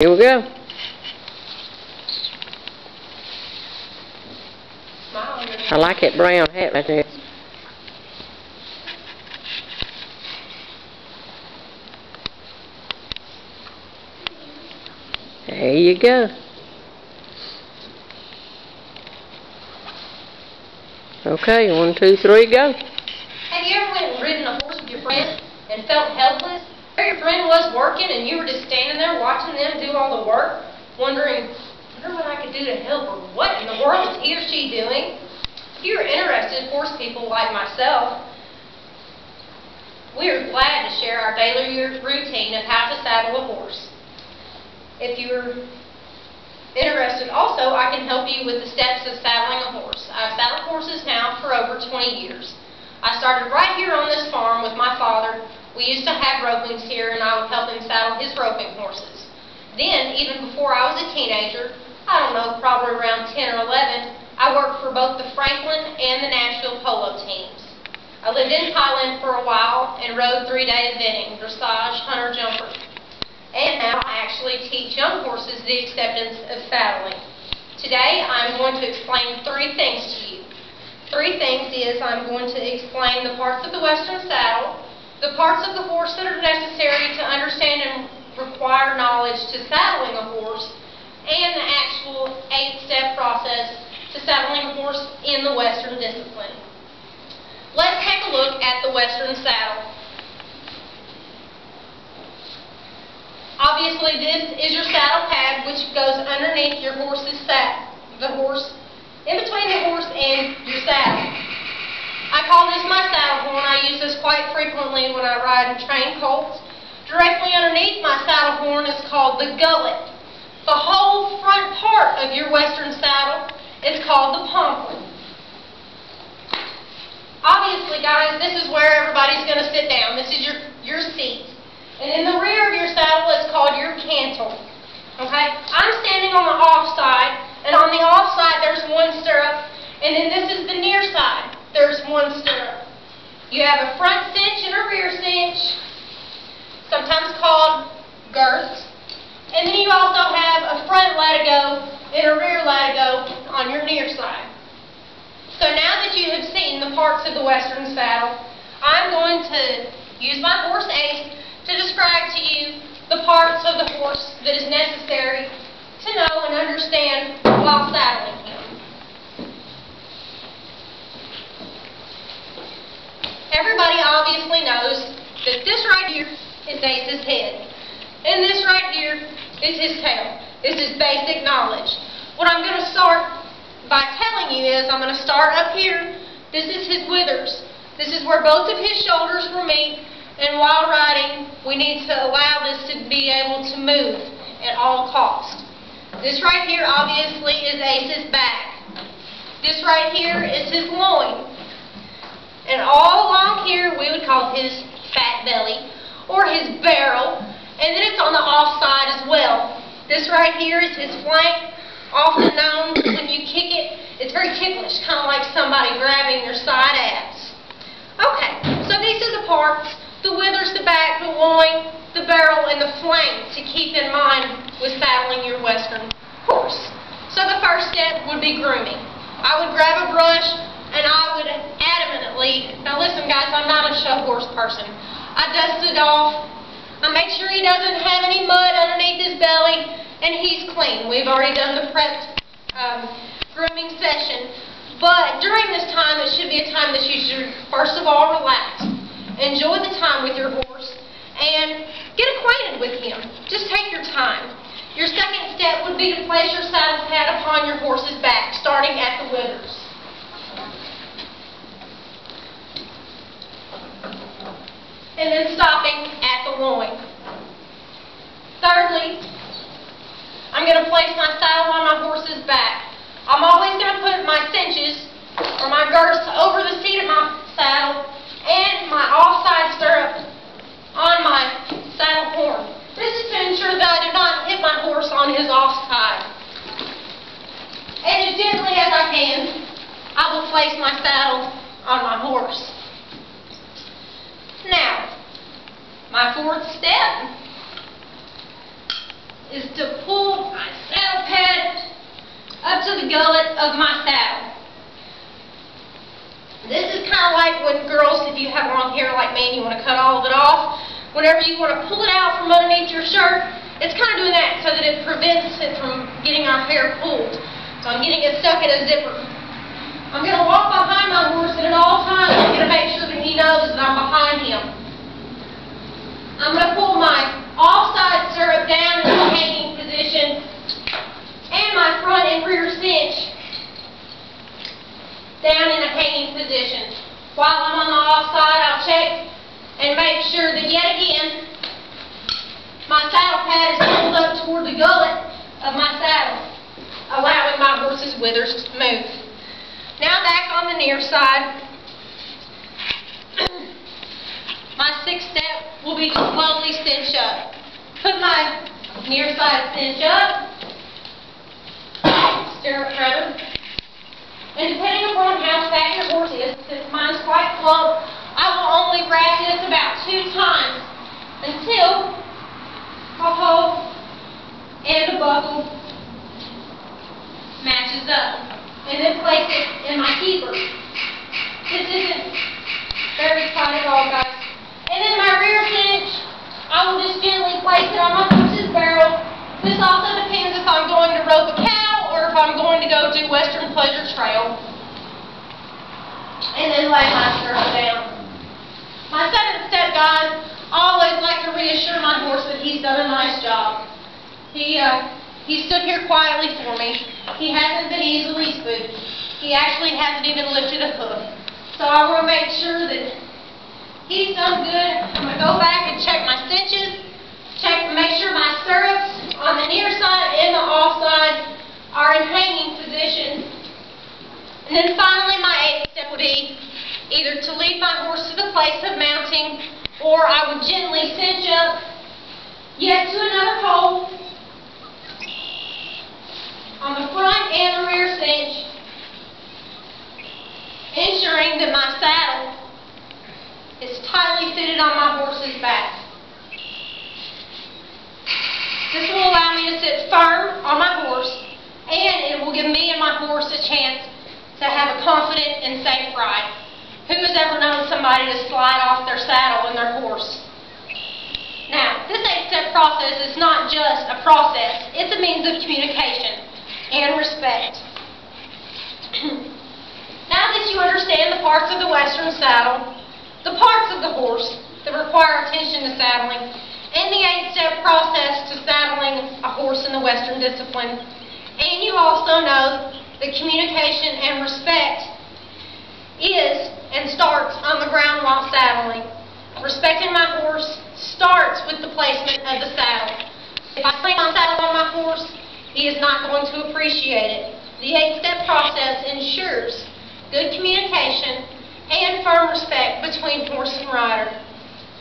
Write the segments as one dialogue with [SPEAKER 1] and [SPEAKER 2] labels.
[SPEAKER 1] Here we go. I like that brown hat right there. There you go. Okay, 1, 2, 3, go.
[SPEAKER 2] Have you ever went and ridden a horse with your friend and felt helpless? Your friend was working and you were just standing there watching them do all the work, wondering, I wonder what I could do to help, or what in the world is he or she doing? If you're interested, horse people like myself, we are glad to share our daily routine of how to saddle a horse. If you're interested also, I can help you with the steps of saddling a horse. I've saddled horses now for over 20 years. I started right here on this farm with my father. We used to have ropings here, and I would help him saddle his roping horses. Then, even before I was a teenager, I don't know, probably around 10 or 11, I worked for both the Franklin and the Nashville polo teams. I lived in Thailand for a while and rode 3-day eventing, dressage, hunter, jumper. And now I actually teach young horses the acceptance of saddling. Today, I'm going to explain 3 things to you. 3 things is I'm going to explain the parts of the Western saddle, the parts of the horse that are necessary to understand and require knowledge to saddling a horse, and the actual 8-step process to saddling a horse in the Western discipline. Let's take a look at the Western saddle. Obviously, this is your saddle pad, which goes underneath your horse's saddle. In between the horse and your saddle. I call this my saddle horn. I use this quite frequently when I ride and train colts. Directly underneath my saddle horn is called the gullet. The whole front part of your Western saddle is called the pommel. Obviously, guys, this is where everybody's going to sit down. This is your seat. And in the rear of your saddle is called your cantle. Okay? I'm standing on the off side, and on the off side there's 1 stirrup, and then this is the near side. There's 1 stirrup. You have a front cinch and a rear cinch, sometimes called girths. And then you also have a front latigo and a rear latigo on your near side. So now that you have seen the parts of the Western saddle, I'm going to use my horse Ace to describe to you the parts of the horse that is necessary to know and understand while saddling him. Everybody obviously knows that this right here is Ace's head, and this right here is his tail. This is basic knowledge. What I'm going to start by telling you is I'm going to start up here. This is his withers. This is where both of his shoulders will meet, and while riding, we need to allow this to be able to move at all costs. This right here obviously is Ace's back. This right here is his loin. And all along here we would call his fat belly or his barrel, and then it's on the off side as well. This right here is his flank, often known when you kick it, it's very ticklish, kind of like somebody grabbing your side abs. Okay, so these are the parts, the withers, the back, the loin, the barrel, and the flank to keep in mind with saddling your Western horse. So the first step would be grooming. I would grab a brush and I would adamantly, now listen guys, I'm not a show horse person. I dust it off, I make sure he doesn't have any mud underneath his belly, and he's clean. We've already done the prep grooming session. But during this time, it should be a time that you should, first of all, relax. Enjoy the time with your horse, and get acquainted with him. Just take your time. Your second step would be to place your saddle pad upon your horse's back, starting at the withers. And then stopping at the loin. Thirdly, I'm going to place my saddle on my horse's back. I'm always going to put my cinches, or my girths, over the seat of my saddle, and my offside stirrup on my saddle horn. This is to ensure that I do not hit my horse on his offside. And as gently as I can, I will place my saddle on my horse. Now, my fourth step is to pull my saddle pad up to the gullet of my saddle. This is kind of like when girls, if you have long hair like me and you want to cut all of it off, whenever you want to pull it out from underneath your shirt, it's kind of doing that so that it prevents it from getting our hair pulled. So I'm getting it stuck in a zipper. I'm going to walk behind my horse, and at all times I'm going to make sure that he knows that I'm behind him. I'm going to pull my offside stirrup down in the hanging position and my front and rear cinch down in a hanging position. While I'm on the offside, I'll check and make sure that yet again my saddle pad is pulled up toward the gullet of my saddle, allowing my horse's withers to move. Now back on the near side, my sixth step will be to slowly cinch up. Put my near side cinch up, stirrup rather, and depending upon how fat your horse is, since mine's quite plump, I will only wrap this about 2 times until a hole and a buckle matches up. And then place it in my keeper. This isn't very tight at all, guys. And then my rear cinch, I will just gently place it on my horse's barrel. This also depends if I'm going to rope a cow or if I'm going to go do Western Pleasure Trail. And then lay my stirrup down. My 7th step, guys, I always like to reassure my horse that he's done a nice job. He stood here quietly for me. He hasn't been easily spooked. He actually hasn't even lifted a hoof. So I want to make sure that he's done good. I'm going to go back and check my cinches, make sure my stirrups on the near side and the off side are in hanging position. And then finally my 8th step would be either to lead my horse to the place of mounting, or I would gently cinch up yet to another hole on the front and the rear cinch, ensuring that my saddle is tightly fitted on my horse's back. This will allow me to sit firm on my horse, and it will give me and my horse a chance to have a confident and safe ride. Who has ever known somebody to slide off their saddle and their horse? Now, this 8-step process is not just a process, it's a means of communication and respect. Now that you understand the parts of the Western saddle, the parts of the horse that require attention to saddling, and the 8-step process to saddling a horse in the Western discipline, and you also know that communication and respect is and starts on the ground while saddling. Respecting my horse starts with the placement of the saddle. If I place my saddle on my horse, he is not going to appreciate it. The 8-step process ensures good communication and firm respect between horse and rider.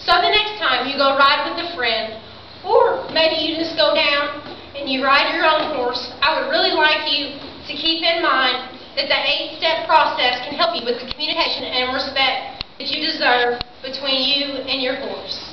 [SPEAKER 2] So the next time you go ride with a friend, or maybe you just go down and you ride your own horse, I would really like you to keep in mind that the 8-step process can help you with the communication and respect that you deserve between you and your horse.